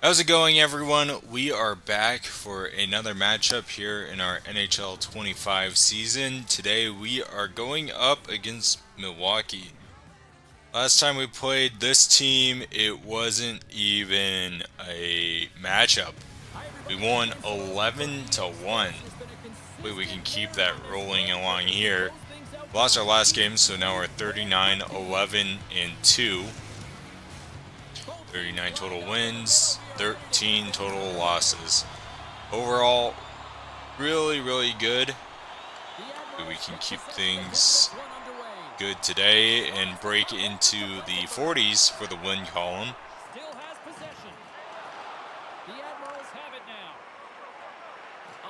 How's it going, everyone? We are back for another matchup here in our NHL 25 season. Today we are going up against Milwaukee. Last time we played this team, it wasn't even a matchup. We won 11 to 1. Hopefully we can keep that rolling along here. Lost our last game, so now we're 39, 11, and 2. 39 total wins, 13 total losses. Overall, really good. We can keep things good today and break into the 40s for the win column. Still has possession. The Admirals have it now.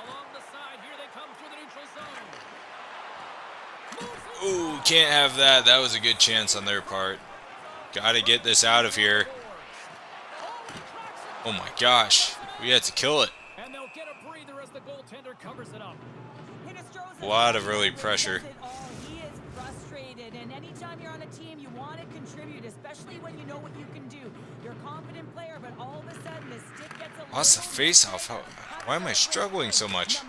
Along the side, here they come through the neutral zone. Ooh, can't have that. That was a good chance on their part. Gotta get this out of here. Oh my gosh, we had to kill it. And they'll get a breather as the goaltender covers it up. A lot of early pressure. He is frustrated, and anytime you're on a team, you want to contribute, especially when you know what you can do. You're a confident player, but all of a sudden the stick gets a Lost the face-off. Why am I struggling so much?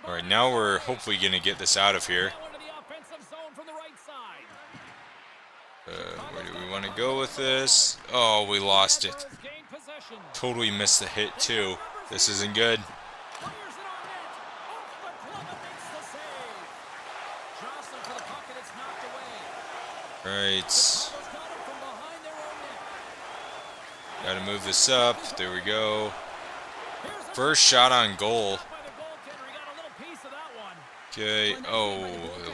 Alright, now we're hopefully going to get this out of here. Where do we want to go with this? Oh, we lost it. Totally missed the hit, too. This isn't good. Right. Gotta move this up. There we go. First shot on goal. Okay. Oh,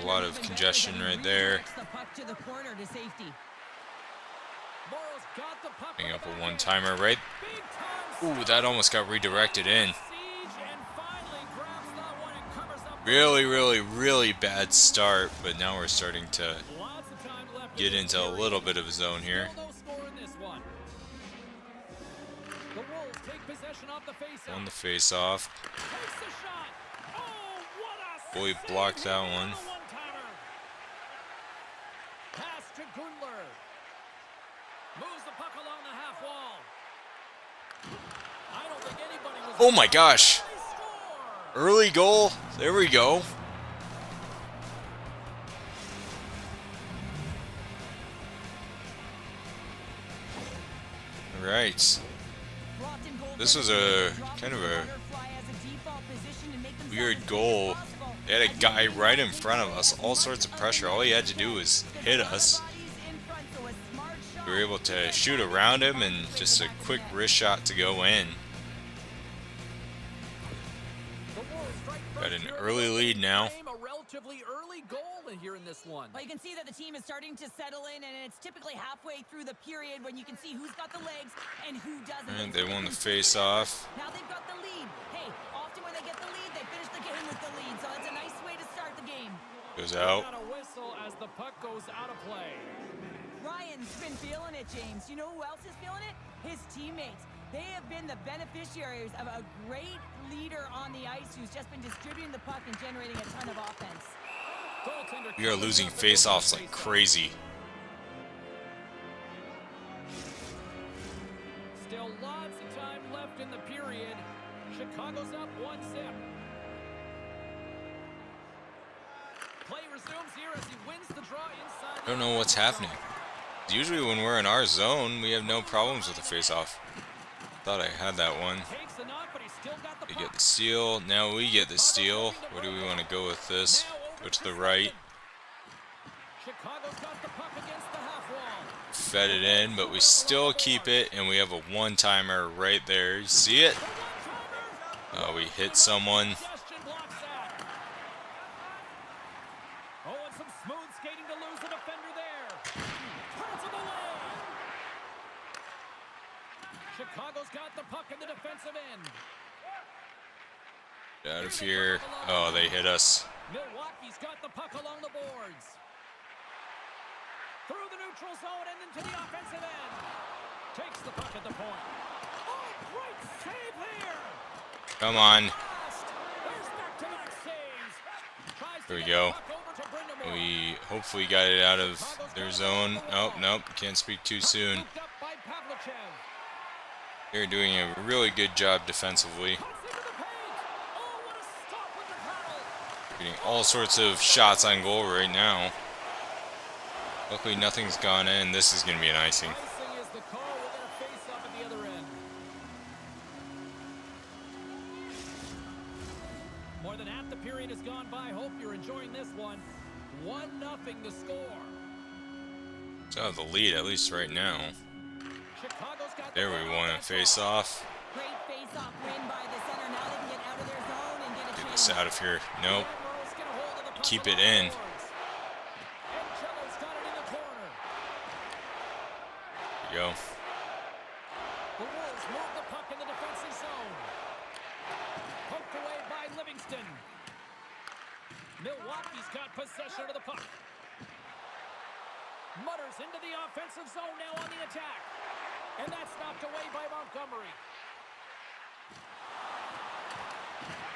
a lot of congestion right there. Bring up a one-timer, right? Ooh, that almost got redirected in. Really bad start, but now we're starting to get into a little bit of a zone here. On the face-off. Boy, blocked that one. Oh my gosh. Early goal. There we go. All right. This was a kind of a weird goal. They had a guy right in front of us, all sorts of pressure. All he had to do was hit us. We were able to shoot around him and just a quick wrist shot to go in. Got an early lead now. Here in this one. Well, you can see that the team is starting to settle in, and it's typically halfway through the period when you can see who's got the legs and who doesn't. And they won the face-off. Now they've got the lead. Hey, often when they get the lead, they finish the game with the lead, so it's a nice way to start the game. Goes out. Got a whistle as the puck goes out of play. Ryan's been feeling it, James. You know who else is feeling it? His teammates. They have been the beneficiaries of a great leader on the ice who's just been distributing the puck and generating a ton of offense. We are losing face-offs like crazy. Still lots of time left in the period. Chicago's up 1-0. Play resumes here as he wins the draw inside. I don't know what's happening. Usually when we're in our zone, we have no problems with the face-off. Thought I had that one. We get the steal. Now we get the steal. Where do we want to go with this? Go to the right. Fed it in, but we still keep it, and we have a one-timer right there. You see it? We hit someone. And some smooth skating to lose the defender there. Chicago's got the puck in the defensive end. Get out of here. Oh, they hit us. Milwaukee's got the puck along the boards. Through the neutral zone and into the offensive end. Takes the puck at the point. Oh, great save here. Come on. There we go. We hopefully got it out of their zone. Oh, nope. Can't speak too soon. They're doing a really good job defensively. Cuts into the paint. Oh, what a stop with the paddle. Getting all sorts of shots on goal right now. Luckily, nothing's gone in. This is going to be an icing. Icing is the call. We're going to face up at the other end. More than half the period has gone by. Hope you're enjoying this one. 1-0 the score. So the lead, at least right now. Chicago's got There we won a face-off. Great face-off win by the center. Now they can get out of their zone and get a Get chance. this out of here. Nope. Admirals get a hold of the puck Keep it along the in. boards. And Cello's got it in the corner. There you go. The Wolves move the puck in the defensive zone. Poked away by Livingston. Milwaukee's got possession of the puck. Mutters into the offensive zone now on the attack. And that's knocked away by Montgomery.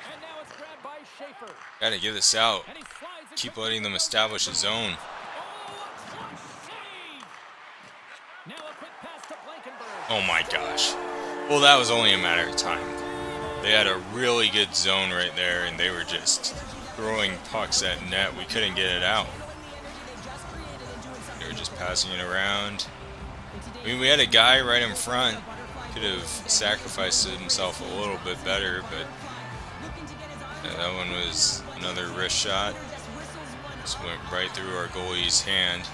And now it's grabbed by Schaefer. Gotta get this out. And he slides it Keep quickly letting them to the establish a zone. Oh, a clutch save! Now a quick pass to Blankenberg. Oh my gosh. Well, that was only a matter of time. They had a really good zone right there, and they were just throwing pucks at net. We couldn't get it out. They were just passing it around. I mean, we had a guy right in front. Could have sacrificed himself a little bit better, but yeah, that one was another wrist shot. Just went right through our goalie's hand.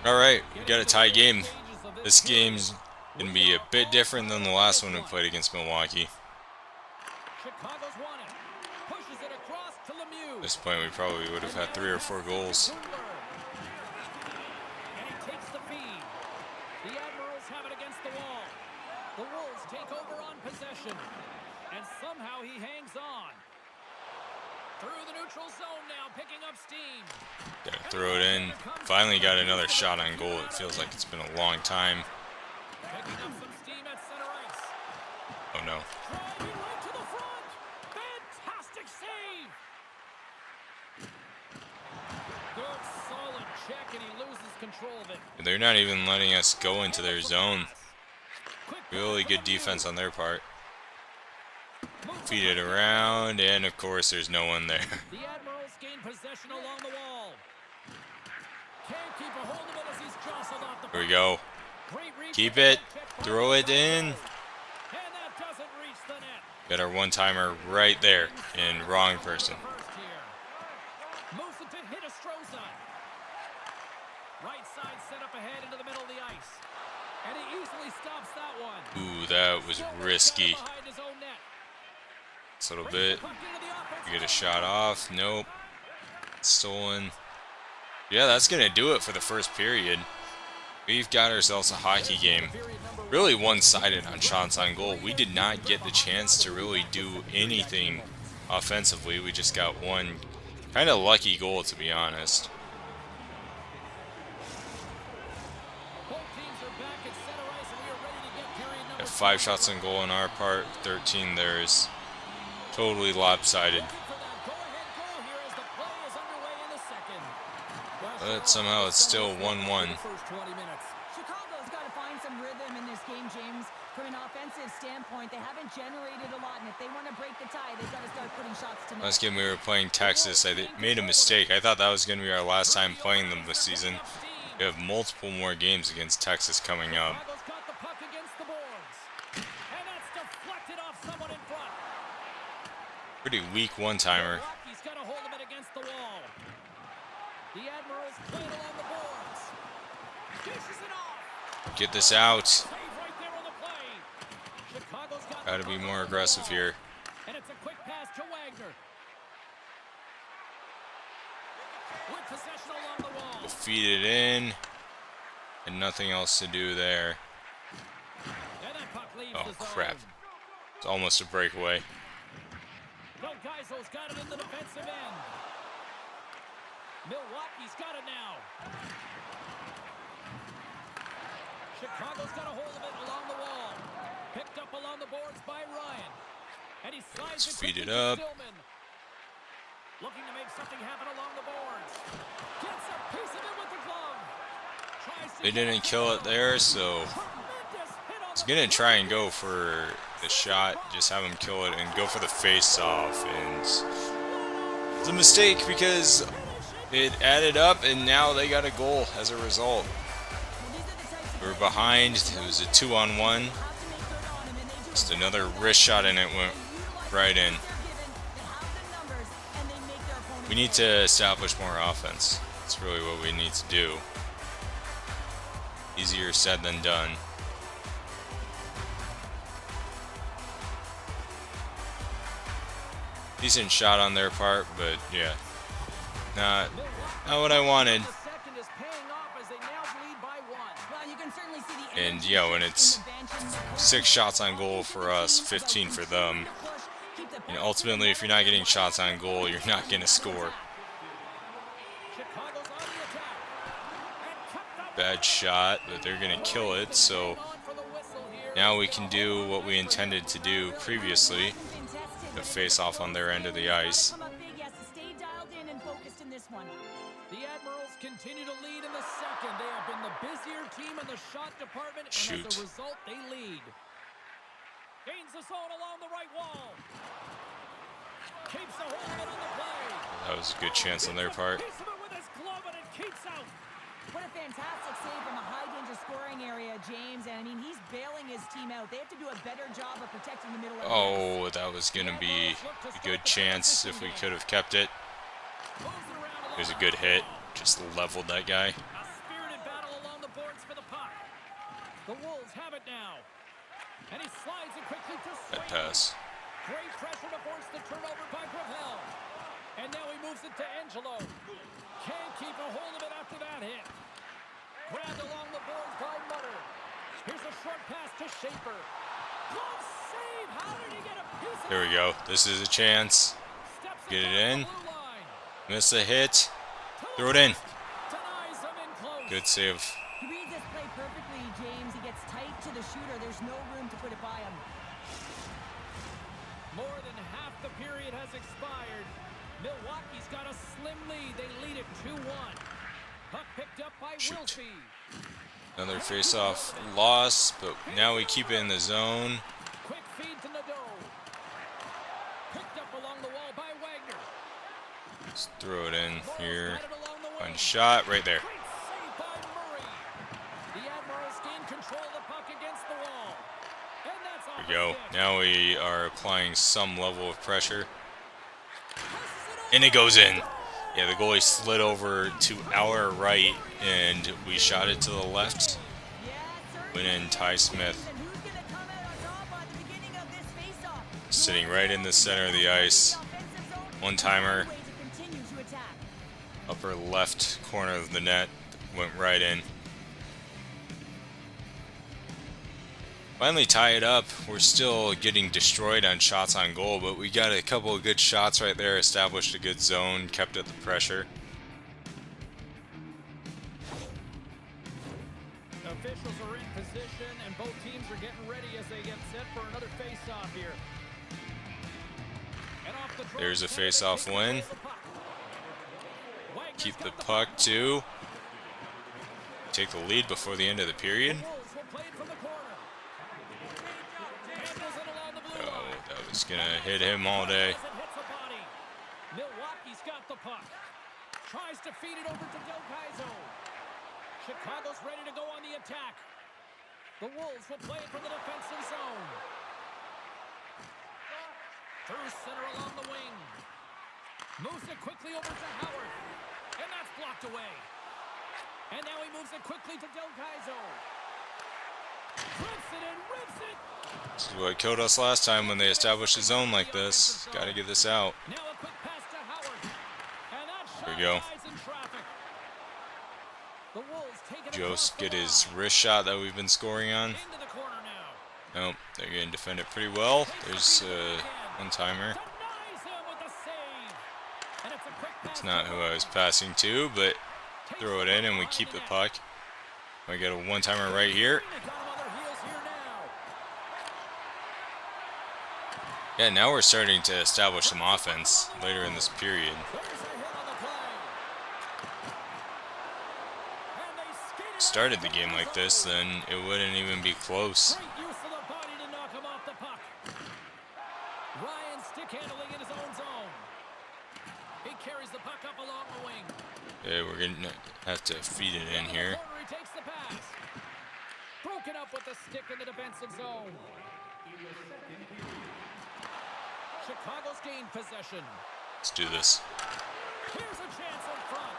Alright, we got a tie game. This game's going to be a bit different than the last one we played against Milwaukee. Chicago's won it. Pushes it across to Lemieux. At this point, we probably would have had 3 or 4 goals. And he takes the feed. The Admirals have it against the wall. The Wolves take over on possession. And somehow he hangs on. Through the neutral zone now, picking up steam. Gotta throw it in. Finally got another shot on goal. It feels like it's been a long time. Picking up some steam at center ice. Oh no. Driving right to the front. Fantastic save. Good solid check, and he loses control of it. They're not even letting us go into their zone. Quick Really good defense on their part. Feed it around, and of course there's no one there. The Admirals gain possession along the wall. Can't keep a hold of it as he's jostled off the Here we puck. go. Great reach Keep and it. check by Throw it in. And that doesn't reach the net. Got our one-timer right there, in wrong person. First here. Moves it to Hinostroza. Right side set up ahead into the middle of the ice. And he easily stops that one. Ooh, that was risky. Behind his own net. Just a little bit. Puck into the offensive We get a zone. shot off. Nope. Stolen. Yeah, that's going to do it for the first period. We've got ourselves a hockey game. Really one-sided on shots on goal. We did not get the chance to really do anything offensively. We just got one kind of lucky goal, to be honest. Both teams are back at center ice, and we are ready to get period number Got 5 shots on goal on our part, 13 theirs. Totally lopsided. for that go-ahead goal here as the play is underway in the second. But somehow it's still 1-1. First 20 minutes. Chicago's got to find some rhythm in this game, James. From an offensive standpoint, they haven't generated a lot, and if they want to break the tie, they've got to start putting shots to net. Last game we were playing Texas, I made a mistake. I thought that was going to be our last time playing them this season. We have multiple more games against Texas coming up. Chicago's got the puck against the boards. And that's deflected off someone in front. Pretty weak one-timer. Milwaukee's got a hold of it against the wall. The Admirals play it along the boards. Dishes it off. Get this out. Save right there on the play. Chicago's got Gotta the be puck more along the aggressive wall. here. And it's a quick pass to Wagner. With possession along the wall. We'll feed it in. And nothing else to do there. And that puck leaves Oh, the zone. crap. It's almost a breakaway. Del Gaiso's got it in the defensive end. Milwaukee's got it now. Chicago's got a hold of it along the wall. Picked up along the boards by Ryan. And he slides Let's it feed quickly it to up. Stillman. Looking to make something happen along the boards. Gets a piece of it with the glove. They didn't kill it there, so I was gonna try and go for the shot, just have him kill it and go for the face-off, and it's a mistake because it added up and now they got a goal as a result. We were behind, it was a 2-on-1. Just another wrist shot and it went right in. We need to establish more offense. That's really what we need to do. Easier said than done. Decent shot on their part, but yeah, not what I wanted. And yeah, when it's 6 shots on goal for us, 15 for them, and ultimately if you're not getting shots on goal, you're not going to score. Bad shot, but they're going to kill it, so now we can do what we intended to do previously, to face off on their end of the ice. The Admirals continue to lead in the second. They have been the busier team in the shot department, and as a result, they lead. Gains the zone along the right wall. Keeps a hold of it on the play. That was a good chance on their part. Keeps it with his glove, and it keeps out. What a fantastic save from a high-danger scoring area, James. And I mean, he's bailing his team out. They have to do a better job of protecting the middle of the ice. Oh, that was going to be a good chance if we could have kept it. It was a good hit. Just leveled that guy. A spirited battle along the boards for the puck. The Wolves have it now. And he slides it quickly to Swayze. That pass. Great pressure to force the turnover by Gravel. And now he moves it to Angelo. Can't keep a hold of it after that hit. Grabbed along the boards by Mutter. Here's a short pass to Schaefer. Glove save. How did he get a piece of it? There we go. This is a chance. Get it in. Miss a hit. Throw it in. Good save. He reads this play perfectly, James. He gets tight to the shooter. There's no room to put it by him. More than half the period has expired. Milwaukee's got a slim lead. They lead it 2-1. Puck picked up by Wilsey. Another face-off loss, but now we keep it in the zone. Quick feed to Nadeau. Picked up along the wall by Wagner. Just throw it in here. One shot right there. Great save by Murray. The Admirals gain control of the puck against the wall. And that's off There we go. the stick. Now we are applying some level of pressure. And it goes in. Yeah, the goalie slid over to our right, and we shot it to the left. Went in. Ty Smith sitting right in the center of the ice. One-timer. Upper left corner of the net. Went right in. Finally tie it up. We're still getting destroyed on shots on goal, but we got a couple of good shots right there, established a good zone, kept at the pressure. Officials are in position, and both teams are getting ready as they get set for another face-off here. And off the draw, There's a face-off win. Keep the puck too. Take the lead before the end of the period. Oh, that was gonna hit him all day. Milwaukee's got the puck. Tries to feed it over to Del Kaizo. Chicago's ready to go on the attack. The Wolves will play it from the defensive zone. Through center along the wing. Moves it quickly over to Howard. And that's blocked away. And now he moves it quickly to Del Kaizo. Rips it and rips it. This is what killed us last time when they established a zone like this. Gotta get this out. Now a quick pass to Howard. And that shot There we go. flies in traffic. The Wolves take it Jost across the get his line. wrist shot that we've been scoring on. Into the corner now. Nope, they're gonna defend it pretty well. There's a one-timer. Denies him with the save. And it's a quick pass It's to not who I was Howard. passing to, but throw it in and we keep the puck. We get a one-timer right here. They got him on their heels here now. Yeah, now we're starting to establish some offense later in this period. There's a hit on the play. And they skate it started the game like this, then it wouldn't even be close. Great use of the body to knock him off the puck. Ryan stick handling in his own zone. He carries the puck up along the wing. Okay, we're gonna have to feed it in here. He takes the pass. Broken up with the stick in the defensive zone. Chicago's gained possession. Let's do this. Here's a chance in front.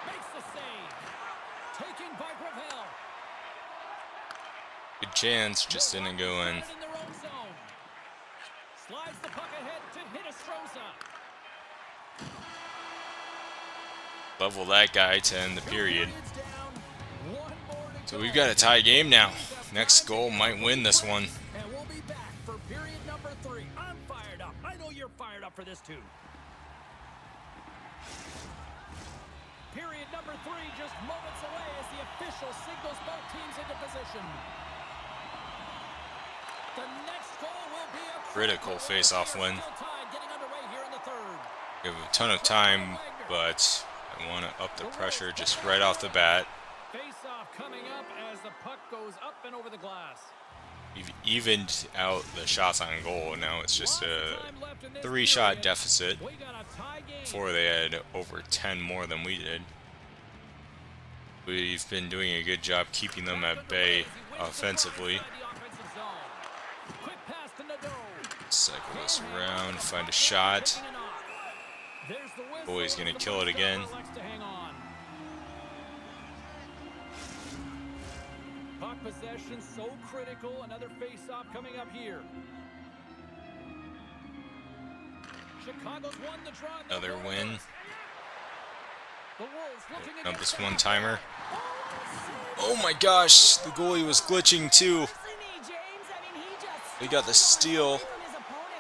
Makes the save. Taken by Gravel. Good chance, just didn't go in. In their own zone. Slides the puck ahead to Hinostroza. Level that guy to end the period. So we've got a tie game now. Next goal might win this one. And we'll be back for period number 3. I'm fired up. I know you're fired up for this too. Period number 3 just moments away as the official signals both teams into position. The next goal will be a Critical face-off win. Getting underway here in the third. We have a ton of time, but I want to up the pressure just right off the bat. Face-off coming up as the puck goes up and over the glass. We've evened out the shots on goal. Now it's just a 3-shot deficit. We got a tie game. Before they had over 10 more than we did. We've been doing a good job keeping them at bay offensively. Quick pass to Nadeau. Cycle this around, find a shot. There's the whistle. Boy's gonna kill it again. Likes to hang on. Puck possession so critical. Another face-off coming up here. Chicago's won the draw. Another win. The Wolves looking Up against this one-timer. Oh my gosh, the goalie was glitching too. They got the steal.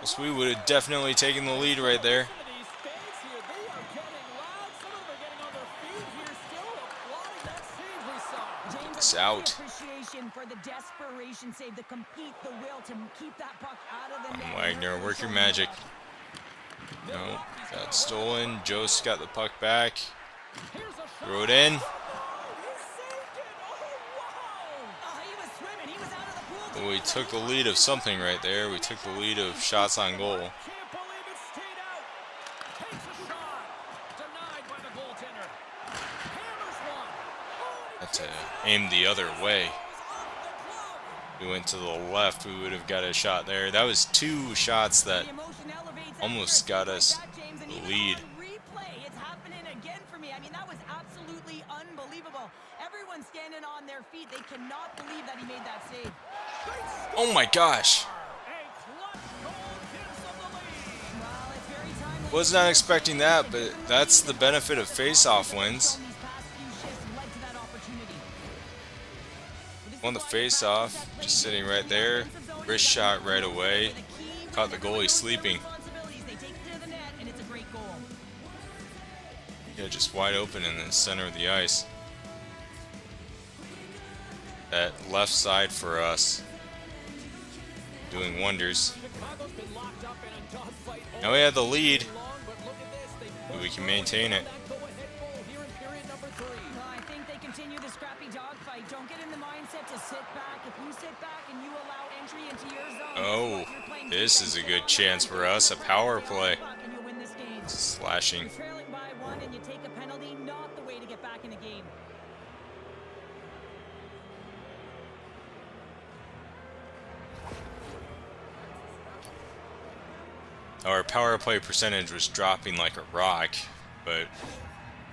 Else we would have definitely taken the lead right there. Get this out. For the desperation save, the compete, the will to keep that puck out of the net. Wagner, work your magic. No, got stolen. Jost got the puck back. Throw it in. Well, we took the lead of something right there. We took the lead of shots on goal. Had to aim the other way. We went to the left, we would have got a shot there. That was 2 shots that almost got us the lead. It's happening again for me. I mean, that was absolutely unbelievable. Everyone's standing on their feet. They cannot believe that he made that save. Oh my gosh. Was not expecting that, but that's the benefit of face-off wins. Won the face-off, just sitting right there. Wrist shot right away. Caught the goalie sleeping. Yeah, just wide open in the center of the ice. That left side for us, doing wonders. Now we have the lead. We can maintain it. I think they continue the scrappy dogfight. Don't get in the mindset to sit back. If you sit back and you allow entry into your zone, Oh, this is a good chance for us. A power play. and you'll win this game. Slashing. You're trailing by 1 and you take a penalty, not the way to get back in a game. Our power play percentage was dropping like a rock, but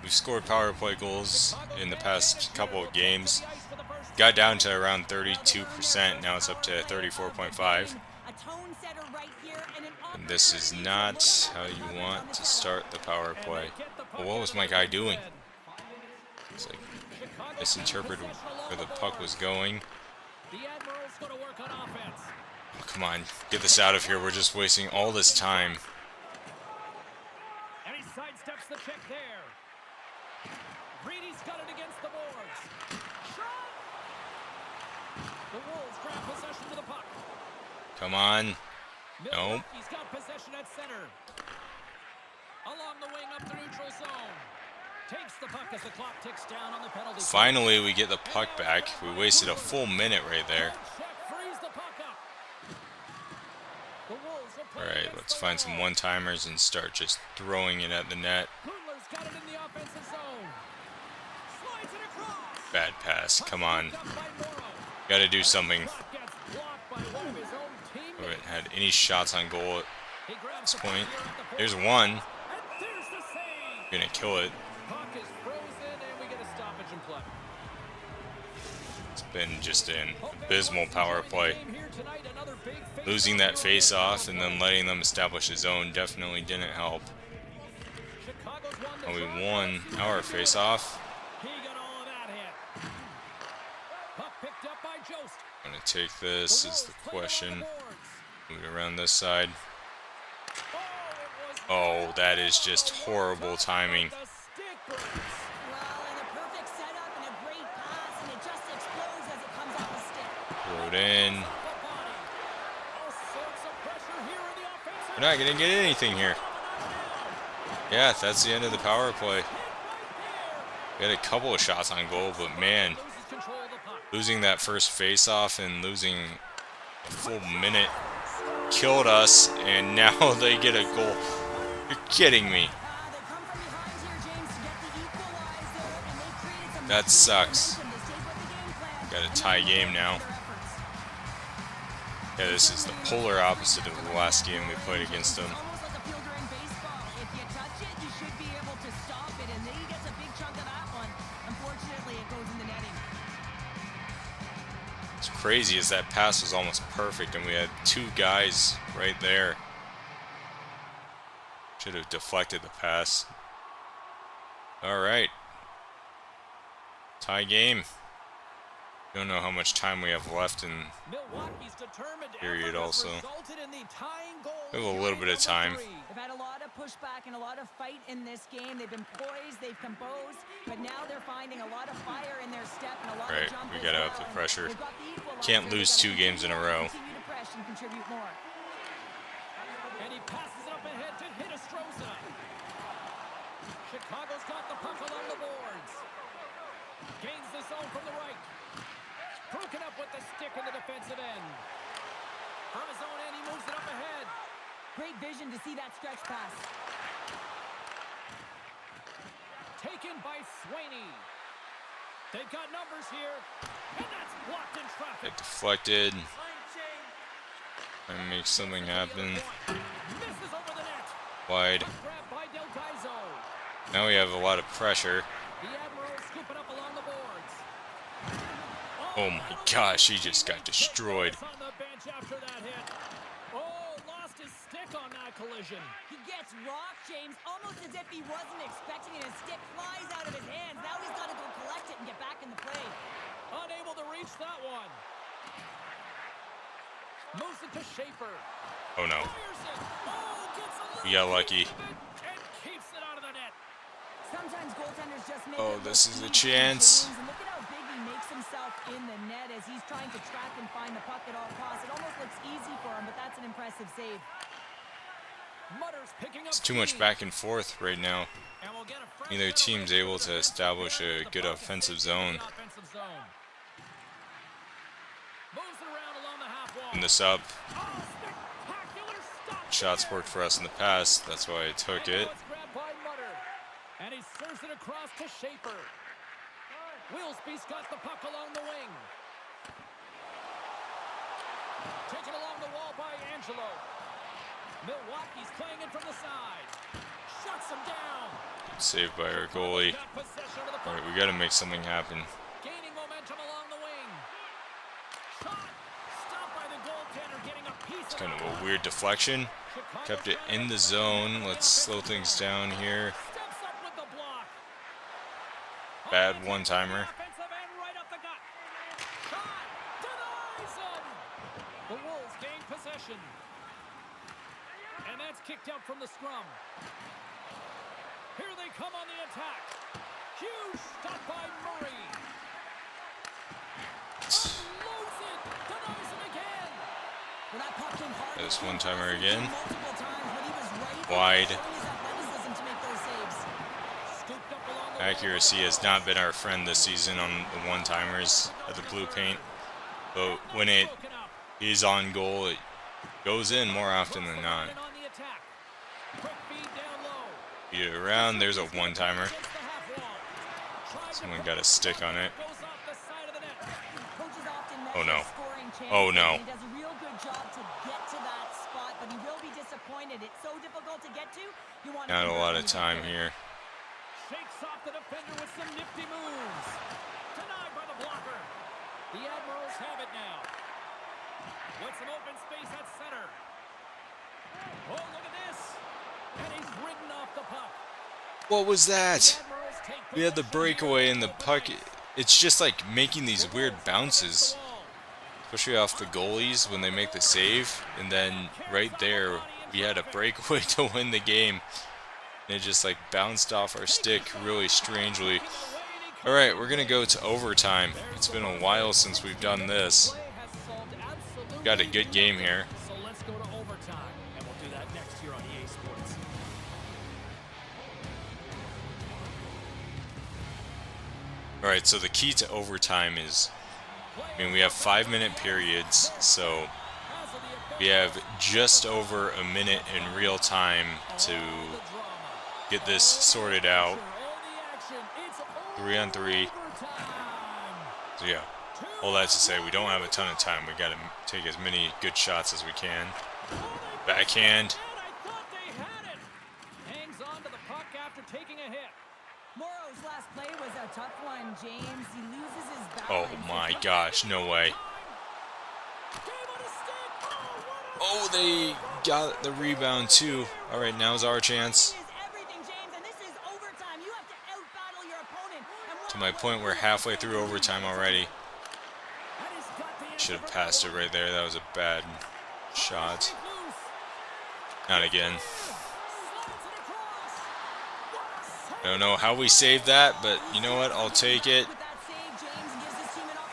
we've scored power play goals in the past couple of games. Got down to around 32%, now it's up to 34.5. A tone setter right here and an And this is not how you want to start the power play. Well, what was my guy doing? It's like misinterpreted where the puck was going. The Admirals going to work on offense. Oh, come on, get this out of here. We're just wasting all this time. And he sidesteps the check there. Reedy's got it against the boards. Shot! The Wolves grab possession of the puck. Come on. Nope. He's got possession at center. Along the wing up the neutral zone. Takes the puck as the clock ticks down on the penalty. Finally, we get the puck back. We wasted a full minute right there. All right, let's find some one-timers and start just throwing it at the net. Bad pass. Come on. Got to do something. We haven't had any shots on goal at this point. There's one. Gonna kill it. It's been just an abysmal power play. Losing that face-off and then letting them establish a zone definitely didn't help. Oh, we won our face-off. I'm gonna take this is the question. Move it around this side. Oh, that is just horrible timing. Throw it in. We're not gonna get anything here. Yeah, that's the end of the power play. We had a couple of shots on goal, but man, losing that first face-off and losing a full minute killed us, and now they get a goal. You're kidding me. That sucks. Got a tie game now. Yeah, this is the polar opposite of the last game we played against them. It's crazy as that pass was almost perfect and we had two guys right there. Should have deflected the pass. Alright. Tie game. Don't know how much time we have left in period also. We have a little bit of time. They've had a lot of pushback and a lot of fight in this game. They've been poised, they've composed, but now they're finding a lot of fire in their step and a lot of jump. We gotta up the pressure. Can't lose 2 games in a row. And he passes it up ahead to Hiddestroza. Chicago's got the puck along the boards. Gains the zone from the right. Broken up with the stick in the defensive end. From his own end, he moves it up ahead. Great vision to see that stretch pass. Taken by Sweeney. They've got numbers here, and that's blocked in traffic. Get deflected. And make something happen. Misses over the net. Wide. Grabbed by Del Gaizo. Now we have a lot of pressure. The Admirals scoop it up along the boards. Oh my gosh, he just got destroyed. On the bench after that hit. Oh, lost his stick on that collision. He gets rocked, James, almost as if he wasn't expecting it. His stick flies out of his hands. Now he's got to go collect it and get back in the play. Unable to reach that one. Moves it to Schaefer. Oh no. Fires it. Oh, gets a little We got lucky. piece of it and keeps it out of the net. Sometimes goaltenders just make Oh, it this look is a easy, chance. James, and look at how big he makes himself in the net as he's trying to track and find the puck at all costs. It almost looks easy for him, but that's an impressive save. Mutter's picking up It's too much speed. back and forth right now. And we'll get a fresh Neither set of team's legs able with to the establish puck. a good The offensive puck zone. in the offensive zone. Moves it around along the half wall. And this up. Oh, spectacular stop Shots there. worked for us in the past. That's why I took And now it. it's grabbed by Mutter. And he serves it across to Schaefer. Wilsby's got the puck along the wing. Taken along the wall by Angelo. Milwaukee's playing it from the side. Shuts him down. Good save by our goalie. Got possession of the puck. Alright, we gotta make something happen. Gaining momentum along the wing. Shot. Stopped by the goaltender, getting a piece It's of kind it. of a weird deflection. Chicago's Kept it trying in to the zone. Let's slow things down here. Steps up with the block. Bad one-timer. Offensive end right up the gut. Shot. Denies him. The Wolves gain possession. And that's kicked out from the scrum. Here they come on the attack. Huge stop by Murray. Unloads it. Denies him again. Well, that puck came hard. This one-timer again. Multiple times, but he was right Wide. there, showing his athleticism to make those saves. Scooped up along the Accuracy has not been our friend this season on the one-timers at the blue paint. But when it is on goal, it goes in more often than not. Beat it around. There's a one-timer. Someone got a stick on it. Oh no. Oh no. He does a real good job to get to that spot, but he will be disappointed. It's so difficult to get to. You want Not a lot of time here. Shakes off the defender with some nifty moves. Denied by the blocker. The Admirals have it now. With some open space at center. Oh, look at this. And he's ridden off the puck. What was that? We had the breakaway and the puck. It's just like making these weird bounces. Especially off the goalies when they make the save. And then right there, we had a breakaway to win the game. And it just like bounced off our stick really strangely. Alright, we're going to go to overtime. It's been a while since we've done this. We've got a good game here. So let's go to overtime, and we'll do that next year on EA Sports. Alright, so the key to overtime is, we have 5-minute periods, so we have just over a minute in real time to get this sorted out. 3-on-3. So yeah, all that to say, we don't have a ton of time. We got to take as many good shots as we can. Backhand. Hangs on to the puck after taking a hit. Morrow's last play was a tough one, James. He loses his Oh balance. my gosh, no way. Oh, they got the rebound too. All right, now's our chance. To my point, we're halfway through overtime already. Should have passed it right there. That was a bad shot. Not again. I don't know how we saved that, but you know what? I'll take it.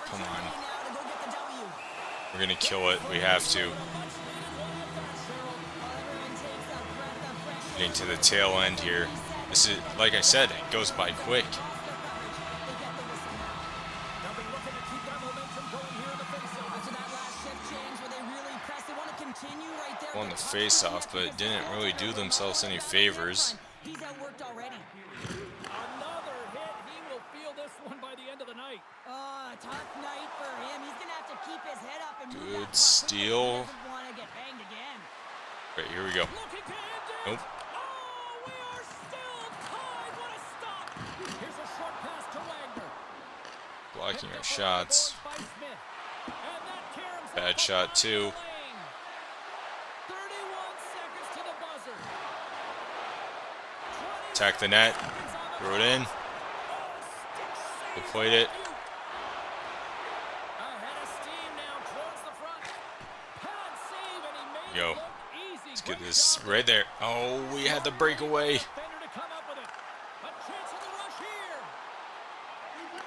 Come on. We're going to kill it. We have to. Getting to the tail end here. This is, like I said, it goes by quick. Won the face-off, but didn't really do themselves any favors. He's outworked already. Another hit. He will feel this one by the end of the night. Oh, tough night for him. He's gonna have to keep his head up and move Good that puck. steal. He doesn't want to get banged again. Right, here we go. Looking to end it. Nope. Oh, we are still tied. What a stop. Here's a short pass to Wagner. Blocking our shots. By Smith. And that caroms the Bad puck shot out too. of the lane. 31 seconds to the buzzer. Attack the net. Throw it in. They played it. Ahead of steam now towards the front. Pad save, and he made Yo. it look easy. Let's get this right there. Oh, we had the breakaway. Defender to come up with it. A chance of the rush here.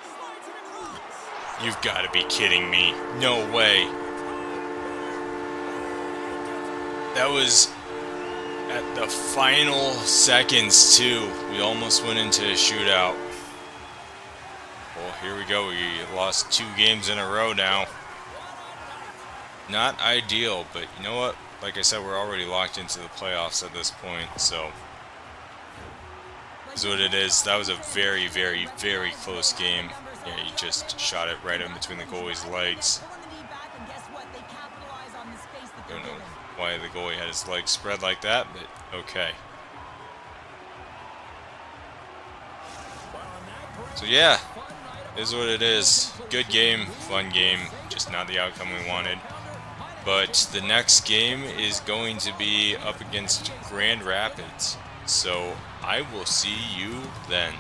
Slides it across. You've got to be kidding me. No way. That was at the final seconds, too. We almost went into a shootout. Well, here we go. We lost 2 games in a row now. Not ideal, but you know what? Like I said, we're already locked into the playoffs at this point, so is what it is. That was a very, very, very close game. Yeah, he just shot it right in between the goalie's legs. Don't know why the goalie had his legs spread like that, but okay. So yeah, is what it is. Good game, fun game, just not the outcome we wanted. But the next game is going to be up against Grand Rapids. So I will see you then.